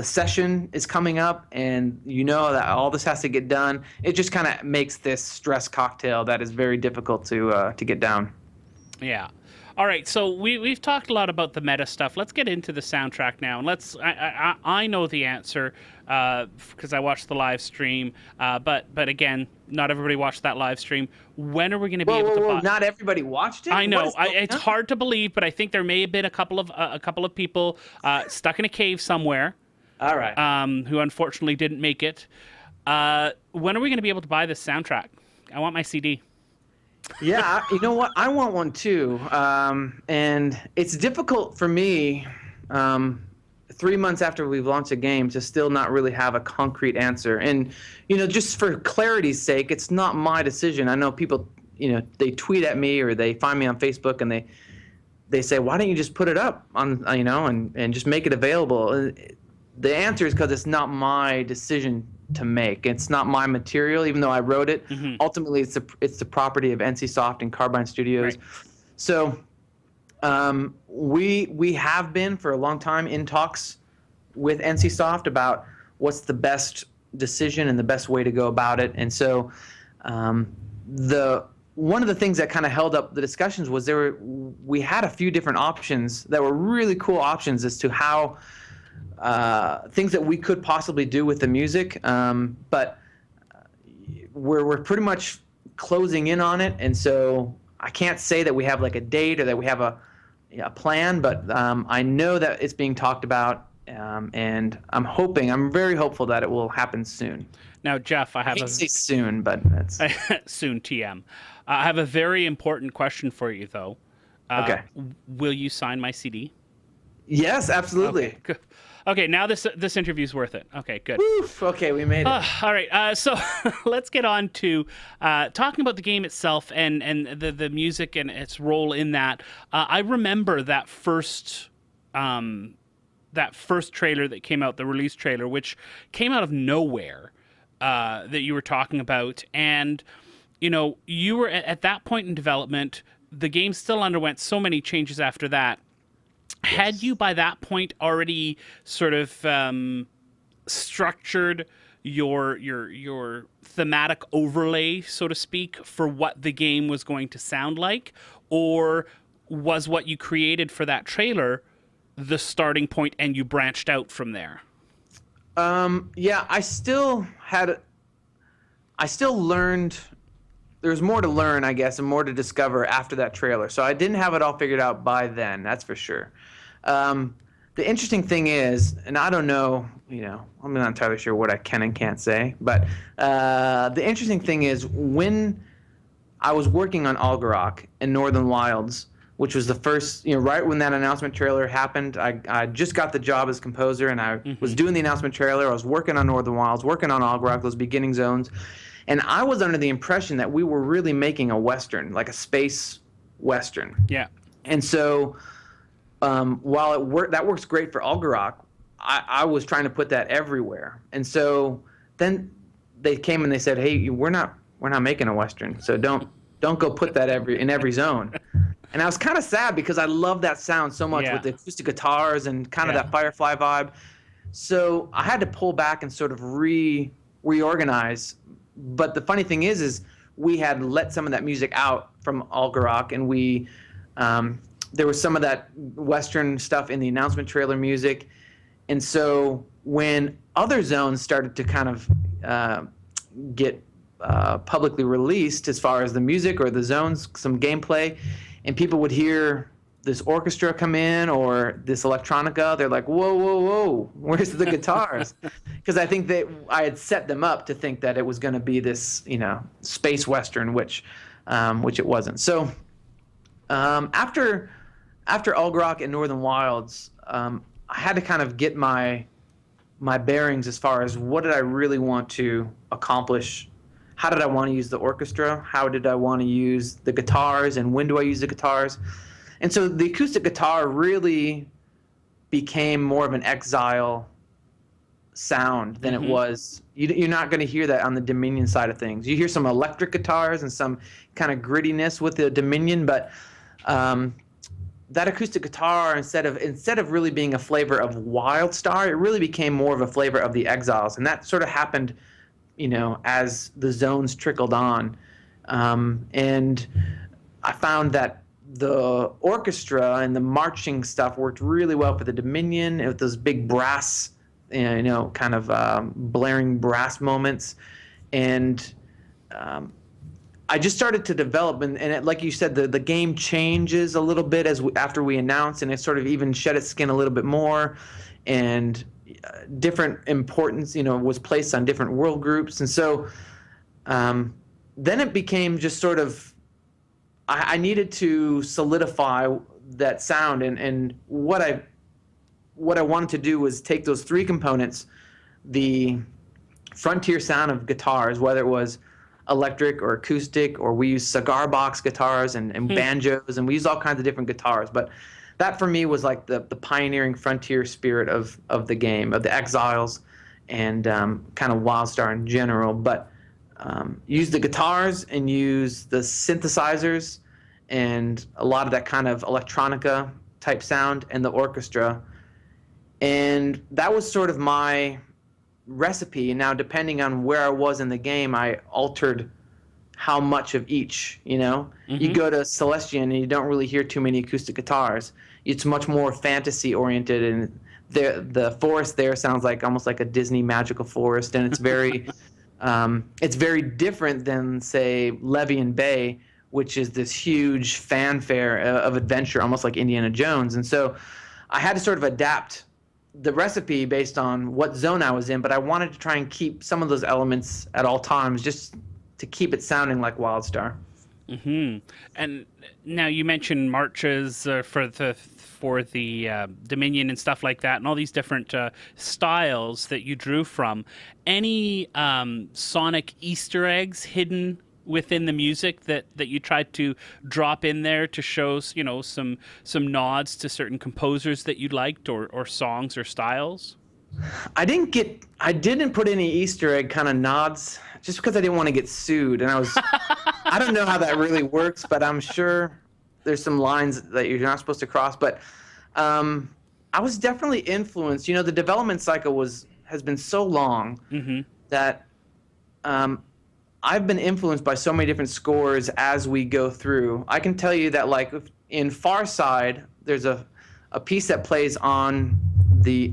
session is coming up, and that all this has to get done. It just kind of makes this stress cocktail that is very difficult to get down. Yeah. All right. So we've talked a lot about the meta stuff. Let's get into the soundtrack now. And I know the answer because I watched the live stream. But again, not everybody watched that live stream. When are we going to be able to? Not everybody watched it. I know. It's hard to believe, but I think there may have been a couple of people stuck in a cave somewhere. All right. Who unfortunately didn't make it. When are we going to be able to buy this soundtrack? I want my CD. Yeah, you know what? I want one too. And it's difficult for me, 3 months after we've launched a game, to still not really have a concrete answer. And, just for clarity's sake, it's not my decision. I know people, they tweet at me or they find me on Facebook and they say, why don't you just put it up on, and just make it available? The answer is because it's not my decision to make. It's not my material, even though I wrote it. Mm-hmm. Ultimately, it's the property of NCSoft and Carbine Studios. Right. So we have been for a long time in talks with NCSoft about what's the best decision and the best way to go about it. And so one of the things that kind of held up the discussions was we had a few different options that were really cool options as to how things that we could possibly do with the music, but we're pretty much closing in on it, and so I can't say that we have like a date or that we have a plan, but I know that it's being talked about, and I'm very hopeful that it will happen soon. Now, Jeff, I can't say soon, but that's soon. TM. I have a very important question for you, though. Okay. Will you sign my CD? Yes, absolutely. Okay, now this interview's worth it. Okay, good. Oof, okay, we made it. All right, so let's get on to talking about the game itself and the music and its role in that. I remember that first trailer that came out, the release trailer, which came out of nowhere, that you were talking about. And, you were at that point in development. The game still underwent so many changes after that. Yes. Had you by that point already sort of structured your thematic overlay, so to speak, for what the game was going to sound like? Or was what you created for that trailer the starting point and you branched out from there? Yeah, I still learned. There's more to learn, I guess, and more to discover after that trailer. So I didn't have it all figured out by then, that's for sure. The interesting thing is, and I don't know, I'm not entirely sure what I can and can't say, but the interesting thing is when I was working on Algarok and Northern Wilds, which was the first, right when that announcement trailer happened, I just got the job as composer, and I was doing the announcement trailer. I was working on Northern Wilds, working on Algarok, those beginning zones. And I was under the impression that we were really making a Western, like a space Western. Yeah. And so while that works great for Algarok, I was trying to put that everywhere. And so then they came and they said, hey, we're not making a Western, so don't go put that in every zone. And I was kind of sad because I love that sound so much with the acoustic guitars and kind of that Firefly vibe. So I had to pull back and sort of reorganize. But the funny thing is we had let some of that music out from Algarok, and we there was some of that Western stuff in the announcement trailer music. And so when other zones started to kind of get publicly released as far as the music or the zones, some gameplay, and people would hear this orchestra come in or this electronica, they're like, whoa, whoa, whoa, where's the guitars? Because I think that I had set them up to think that it was going to be this, space Western, which it wasn't. So after Ulgrok and Northern Wilds, I had to kind of get my bearings as far as what did I really want to accomplish. How did I want to use the orchestra? How did I want to use the guitars? And when do I use the guitars? And so the acoustic guitar really became more of an Exile sound than it was. You're not going to hear that on the Dominion side of things. You hear some electric guitars and some kind of grittiness with the Dominion, but that acoustic guitar, instead of really being a flavor of Wildstar, it really became more of a flavor of the Exiles. And that sort of happened, as the zones trickled on. And I found that the orchestra and the marching stuff worked really well for the Dominion with those big brass, kind of blaring brass moments. And I just started to develop, and it, like you said, the game changes a little bit after we announced, and it sort of even shed its skin a little bit more, and different importance, was placed on different world groups. And so then it became just sort of, I needed to solidify that sound, and what I wanted to do was take those three components, the frontier sound of guitars, whether it was electric or acoustic, or we used cigar box guitars and banjos, and we used all kinds of different guitars. But that for me was like the pioneering frontier spirit of the game, of the Exiles, and kind of Wildstar in general. But use the guitars and use the synthesizers and a lot of that kind of electronica type sound and the orchestra. And that was sort of my recipe. And now, depending on where I was in the game, I altered how much of each, You go to Celestian and you don't really hear too many acoustic guitars. It's much more fantasy oriented, and the forest there sounds like almost like a Disney magical forest, and it's very different than, say, Levian Bay, which is this huge fanfare of adventure, almost like Indiana Jones. And so I had to sort of adapt the recipe based on what zone I was in, but I wanted to try and keep some of those elements at all times, just to keep it sounding like Wildstar. And now you mentioned marches for the Dominion and stuff like that, and all these different styles that you drew from. Any sonic Easter eggs hidden within the music that you tried to drop in there to show, some nods to certain composers that you liked, or songs or styles? I didn't put any Easter egg kind of nods, just because I didn't want to get sued. And I don't know how that really works, but I'm sure there's some lines that you're not supposed to cross. But I was definitely influenced. The development cycle has been so long that I've been influenced by so many different scores as we go through. I can tell you that, like, in Far Side, there's a piece that plays on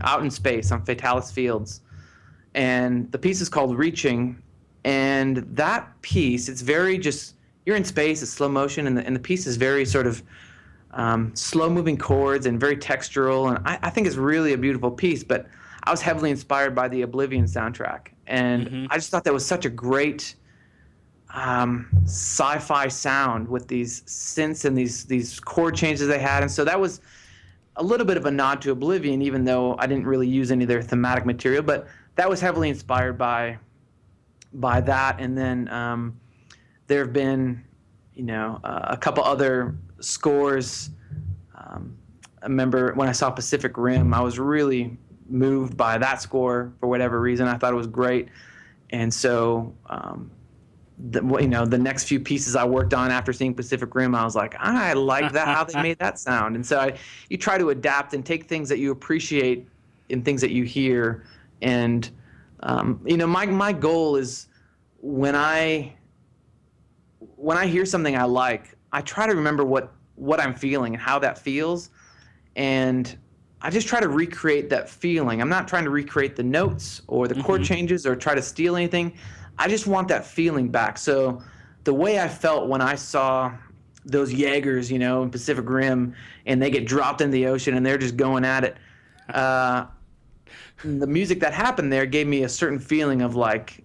out in space on Fatalis Fields, and the piece is called Reaching. And that piece, it's very just, you're in space, it's slow motion, and the piece is very sort of slow-moving chords and very textural, and I think it's really a beautiful piece. But I was heavily inspired by the Oblivion soundtrack, and I just thought that was such a great sci-fi sound with these synths and these chord changes they had. And so that was a little bit of a nod to Oblivion, even though I didn't really use any of their thematic material. But that was heavily inspired by that. And then there have been, a couple other scores. I remember when I saw Pacific Rim, I was really moved by that score for whatever reason. I thought it was great. And so the next few pieces I worked on after seeing Pacific Rim, I was like, I like that, how they made that sound. And so you try to adapt and take things that you appreciate in things that you hear. And my goal is, when I hear something I like, I try to remember what what I'm feeling and how that feels. And I just try to recreate that feeling. I'm not trying to recreate the notes or the chord changes or try to steal anything. I just want that feeling back. So the way I felt when I saw those Jaegers, you know, in Pacific Rim, and they get dropped in the ocean and they're just going at it, the music that happened there gave me a certain feeling of like,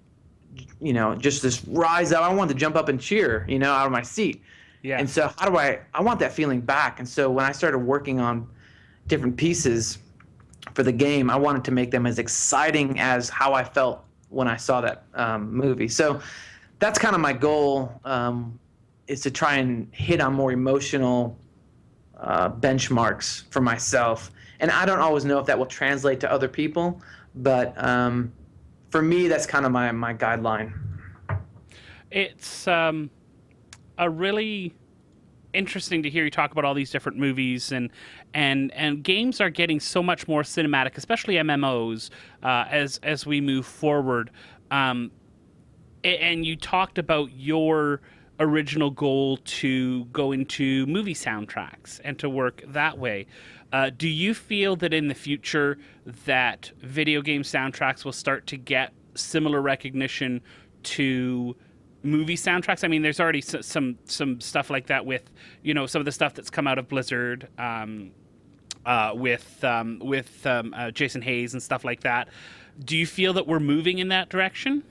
you know, just this rise up. I wanted to jump up and cheer, you know, out of my seat. Yeah. And so how do I want that feeling back. And so when I started working on different pieces for the game, I wanted to make them as exciting as how I felt when I saw that movie. So that's kind of my goal, is to try and hit on more emotional benchmarks for myself. And I don't always know if that will translate to other people, but for me, that's kind of my guideline. It's a really interesting to hear you talk about all these different movies, and games are getting so much more cinematic, especially MMOs, as we move forward. And you talked about your original goal to go into movie soundtracks and to work that way. Do you feel that in the future that video game soundtracks will start to get similar recognition to movie soundtracks? I mean, there's already some stuff like that with, you know, some of the stuff that's come out of Blizzard, with Jason Hayes and stuff like that. Do you feel that we're moving in that direction?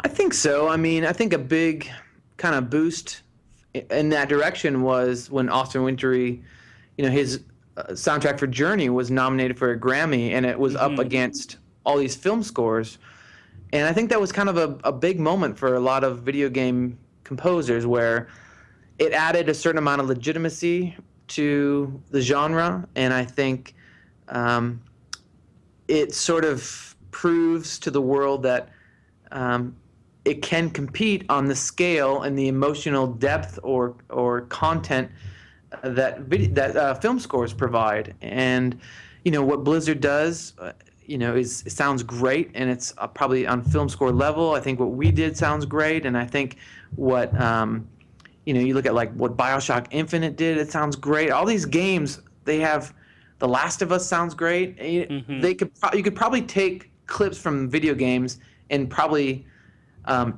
I think so. I mean, I think a big kind of boost in that direction was when Austin Wintory, you know, his soundtrack for Journey was nominated for a Grammy, and it was up against all these film scores. And I think that was kind of a big moment for a lot of video game composers, where it added a certain amount of legitimacy to the genre. And I think it sort of proves to the world that it can compete on the scale and the emotional depth or content that film scores provide. And, you know, what Blizzard does, you know, it sounds great, and it's probably on film score level. I think what we did sounds great, and I think what you know, you look at like what BioShock Infinite did, it sounds great. All these games, they have The Last of Us sounds great. You could probably take clips from video games and probably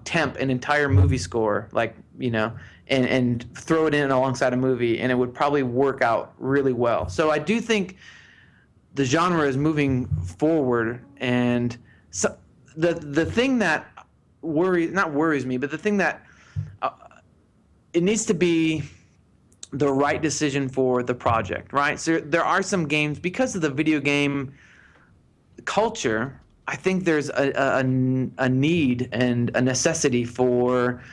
temp an entire movie score, like, you know, and throw it in alongside a movie, and it would probably work out really well. So I do think the genre is moving forward, and so the thing that worries me, but the thing that it needs to be the right decision for the project, right? So there are some games, because of the video game culture, I think there's a need and a necessity for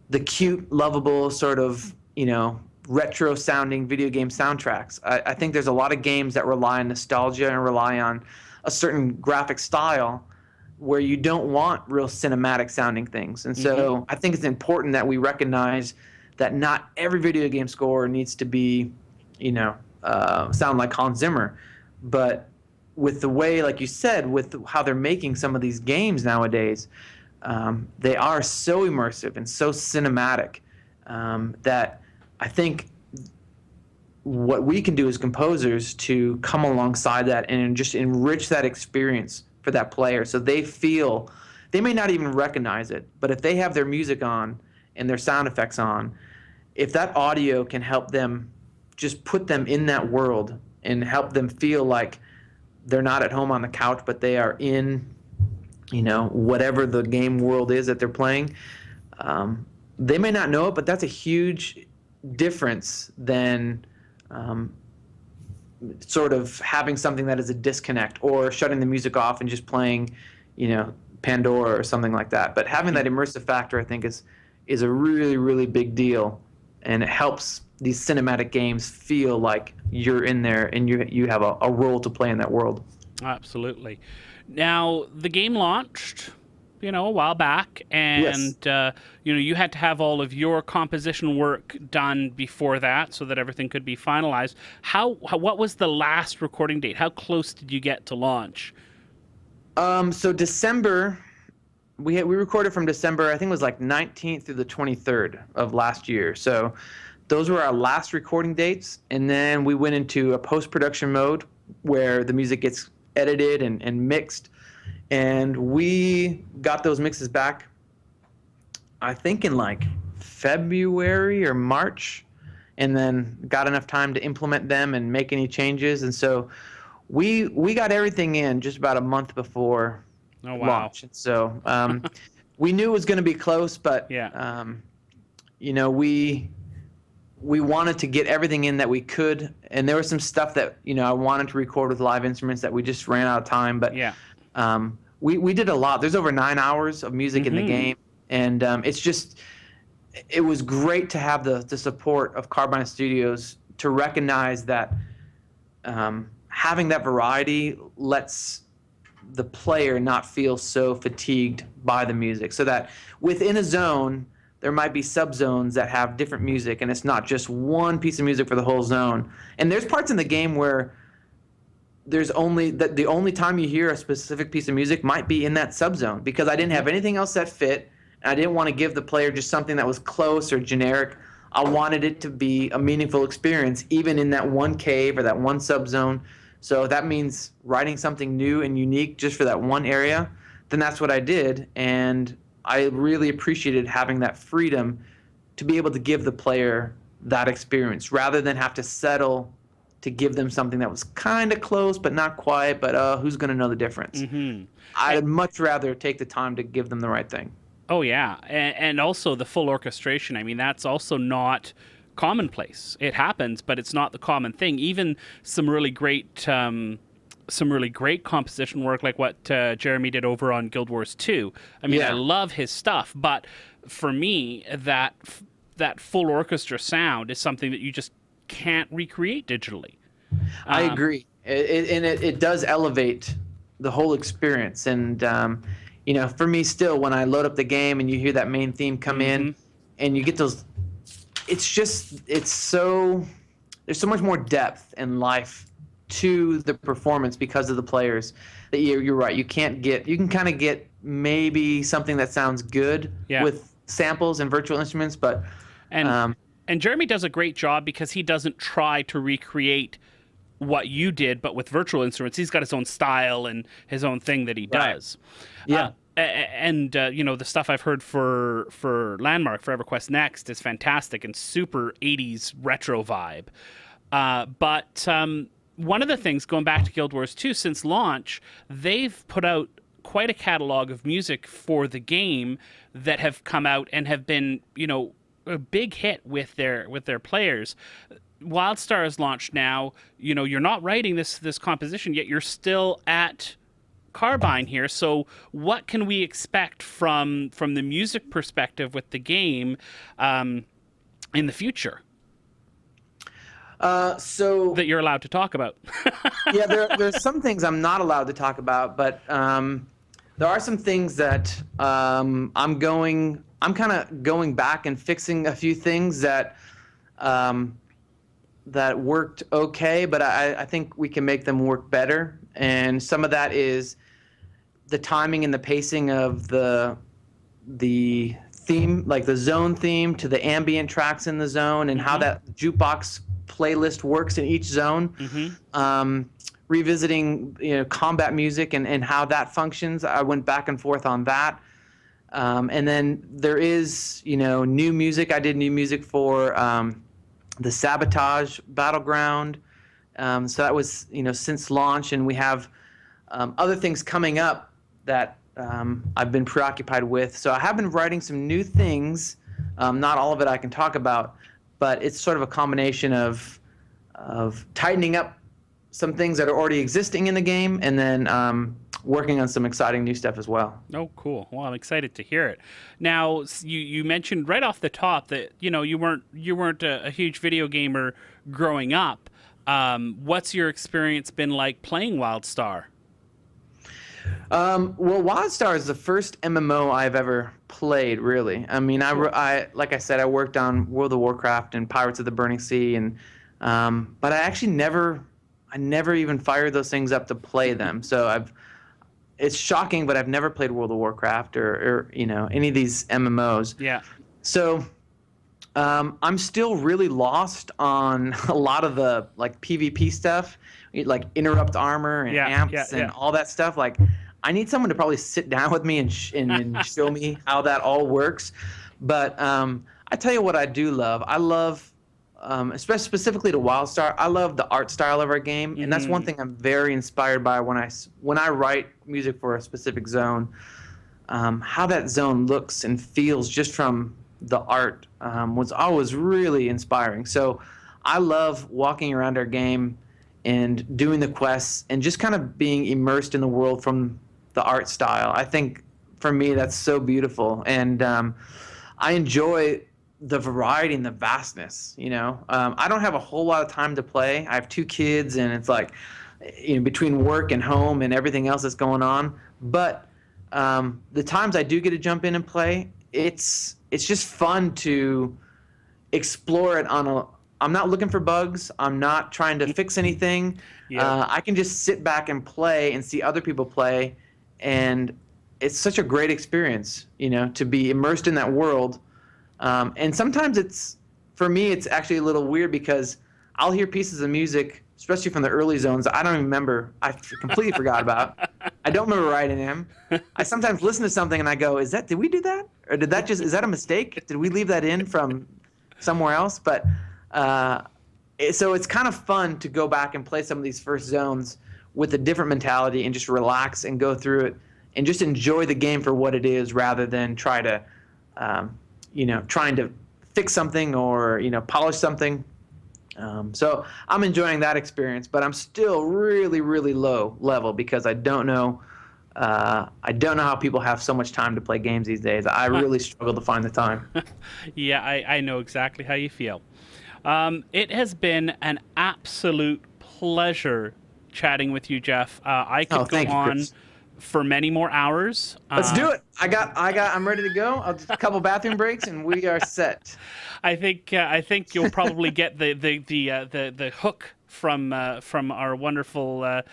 the cute, lovable sort of, you know, retro-sounding video game soundtracks. I think there's a lot of games that rely on nostalgia and rely on a certain graphic style where you don't want real cinematic-sounding things. And so I think it's important that we recognize that not every video game score needs to be, you know, sound like Hans Zimmer. But with the way, like you said, with how they're making some of these games nowadays, they are so immersive and so cinematic that I think what we can do as composers to come alongside that and just enrich that experience for that player, so they feel, they may not even recognize it, but if they have their music on and their sound effects on, if that audio can help them, just put them in that world and help them feel like they're not at home on the couch, but they are in, you know, whatever the game world is that they're playing. They may not know it, but that's a huge difference than sort of having something that is a disconnect, or shutting the music off and just playing, you know, Pandora or something like that. But having that immersive factor, I think, is a really, really big deal, and it helps these cinematic games feel like you're in there and you have a role to play in that world. Absolutely. Now, the game launched, you know, a while back, and Yes. You know, you had to have all of your composition work done before that so that everything could be finalized. What was the last recording date? How close did you get to launch? So December, we recorded from December, I think it was like 19th through the 23rd of last year. So those were our last recording dates, and then we went into a post-production mode where the music gets edited and mixed, and we got those mixes back, I think in like February or March, and then got enough time to implement them and make any changes. And so we got everything in just about a month before launch. And so we knew it was going to be close, but you know, we wanted to get everything in that we could, and there was some stuff that, you know, I wanted to record with live instruments that we just ran out of time. But we did a lot. There's over 9 hours of music in the game, and it was great to have the support of Carbine Studios to recognize that having that variety lets the player not feel so fatigued by the music, so that within a zone there might be subzones that have different music, and it's not just one piece of music for the whole zone. And there's parts in the game where there's the only time you hear a specific piece of music might be in that subzone, because I didn't have anything else that fit, and I didn't want to give the player just something that was close or generic. I wanted it to be a meaningful experience, even in that one cave or that one subzone. So that means writing something new and unique just for that one area. Then that's what I did, and I really appreciated having that freedom to be able to give the player that experience rather than have to settle to give them something that was kind of close but not quite, but who's going to know the difference? I'd much rather take the time to give them the right thing. Oh, yeah. And also the full orchestration. I mean, that's also not commonplace. It happens, but it's not the common thing. Even some really great composition work like what Jeremy did over on Guild Wars 2. I mean, I love his stuff, but for me, that full orchestra sound is something that you just can't recreate digitally. I agree. It does elevate the whole experience. And, you know, for me still, when I load up the game and you hear that main theme come in and you get those, there's so much more depth and life to the performance because of the players that you're right. You can kind of get maybe something that sounds good with samples and virtual instruments, but and Jeremy does a great job because he doesn't try to recreate what you did, but with virtual instruments. He's got his own style and his own thing that he does. And you know, the stuff I've heard for Landmark, for EverQuest Next, is fantastic and super 80s retro vibe. But one of the things, going back to Guild Wars 2, since launch, they've put out quite a catalog of music for the game that have come out and have been, you know, a big hit with their players. Wildstar has launched now. You know, you're not writing this composition yet. You're still at Carbine here. So what can we expect from the music perspective with the game in the future? So that you're allowed to talk about. there's some things I'm not allowed to talk about, but there are some things that I'm kind of going back and fixing a few things that that worked okay, but I think we can make them work better. And some of that is the timing and the pacing of the theme, like the zone theme to the ambient tracks in the zone, and how that jukebox playlist works in each zone. Revisiting, you know, combat music and how that functions. I went back and forth on that. And then there is, you know, new music. I did new music for the Sabotage Battleground. So that was, you know, since launch, and we have other things coming up that I've been preoccupied with. So I have been writing some new things. Not all of it I can talk about, but it's sort of a combination of tightening up some things that are already existing in the game, and then working on some exciting new stuff as well. Oh, cool. Well, I'm excited to hear it. Now, you mentioned right off the top that, you know, you weren't a huge video gamer growing up. What's your experience been like playing Wildstar? Well, Wildstar is the first MMO I've ever played, really. I mean, I like I said, I worked on World of Warcraft and Pirates of the Burning Sea, and but I actually never even fired those things up to play them. So it's shocking, but I've never played World of Warcraft or you know, any of these MMOs. Yeah. So I'm still really lost on a lot of the like PvP stuff, like interrupt armor and amps and all that stuff. Like, I need someone to probably sit down with me and show me how that all works. But I tell you what I do love. I love, especially specifically to Wildstar, I love the art style of our game, and that's one thing I'm very inspired by when I write music for a specific zone. How that zone looks and feels just from the art was always really inspiring. So I love walking around our game and doing the quests and just kind of being immersed in the world from the art style. I think for me that's so beautiful, and I enjoy the variety and the vastness. I don't have a whole lot of time to play. I have 2 kids, and it's like, between work and home and everything else that's going on. But the times I do get to jump in and play, it's just fun to explore it I'm not looking for bugs. I'm not trying to fix anything. I can just sit back and play and see other people play, and it's such a great experience, to be immersed in that world. And sometimes for me, it's actually a little weird because I'll hear pieces of music, especially from the early zones, I don't even remember. I completely forgot about. I don't remember writing them. I sometimes listen to something and I go, did we do that? Or is that a mistake? Did we leave that in from somewhere else? But so it's kind of fun to go back and play some of these first zones with a different mentality and just relax and go through it and just enjoy the game for what it is, rather than trying to fix something or, polish something. So I'm enjoying that experience, but I'm still really, really low level because I don't know how people have so much time to play games these days. I really struggle to find the time. Yeah, I know exactly how you feel. It has been an absolute pleasure chatting with you, Jeff. I could go on Chris. For many more hours. Let's do it. I'm ready to go. I'll just a couple bathroom breaks and we are set. I think you'll probably get the hook from our wonderful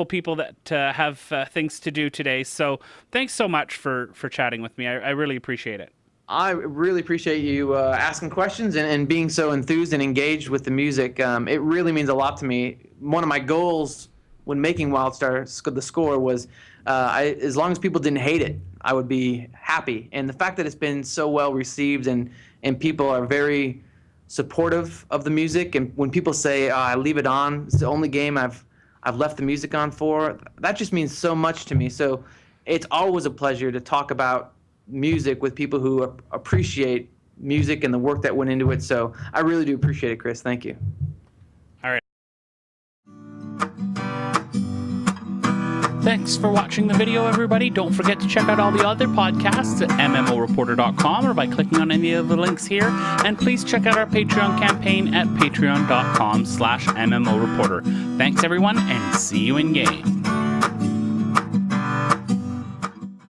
people that have things to do today. So thanks so much for chatting with me. I really appreciate it. I really appreciate you asking questions and being so enthused and engaged with the music. It really means a lot to me. One of my goals when making Wildstar, the score, was as long as people didn't hate it, I would be happy. And the fact that it's been so well received and people are very supportive of the music, and when people say, I leave it on, it's the only game I've left the music on for, that just means so much to me. So it's always a pleasure to talk about music with people who appreciate music and the work that went into it. So I really do appreciate it, Chris. Thank you. All right. Thanks for watching the video, everybody. Don't forget to check out all the other podcasts at MMOreporter.com or by clicking on any of the links here. And please check out our Patreon campaign at patreon.com/MMOreporter. Thanks, everyone, and see you in game.